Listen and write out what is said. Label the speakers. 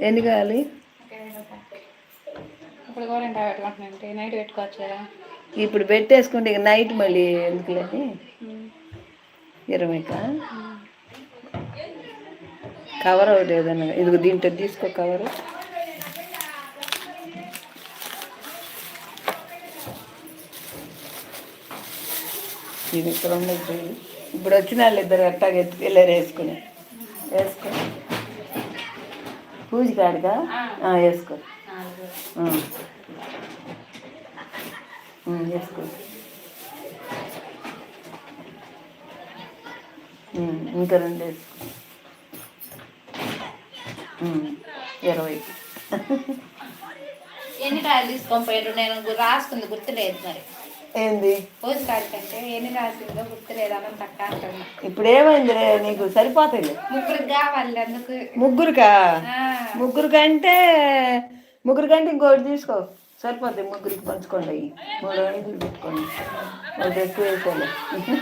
Speaker 1: ఎన్ని కావాలి?
Speaker 2: ఇప్పుడు గోరెంట పెట్టుకుంటున్నాంటే నైట్ పెట్టుకోవచ్చు కదా.
Speaker 1: ఇప్పుడు పెట్టేసుకుంటే ఇక నైట్ మళ్ళీ ఎందుకులేని 20కా కవర్ ఒకటి ఏదన్నా ఇదిగో దీంట్లో తీసుకో కవరు. ఇది ఇక్కడ ఉండదు. ఇప్పుడు వచ్చిన వాళ్ళు ఇద్దరు అట్టాగా ఎత్తుకెళ్ళారు వేసుకో పూజ కాడుగా వేసుకో వేసుకో. ఇంకా 2 వేసుకో. 20.
Speaker 2: ఎన్ని కాయలు తీసుకొని పోయారు? నేను రాసుకుంది గుర్తులేదు మరి.
Speaker 1: ఏంది
Speaker 2: పూజ కాడికంటే ఎన్ని రాసిందో గుర్తులేదు. అలా తక్క అంటున్నా.
Speaker 1: ఇప్పుడు ఏమైంది నీకు? సరిపోతాయి.
Speaker 2: ముగ్గురికి కావాలి అందుకు.
Speaker 1: ముగ్గురికంటే ఇంకోటి తీసుకో సరిపోతాయి. ముగ్గురికి పంచుకోండి. 3 ఐదులు పెట్టుకోండి. ఒకటి ఎక్కువ వేసుకోండి.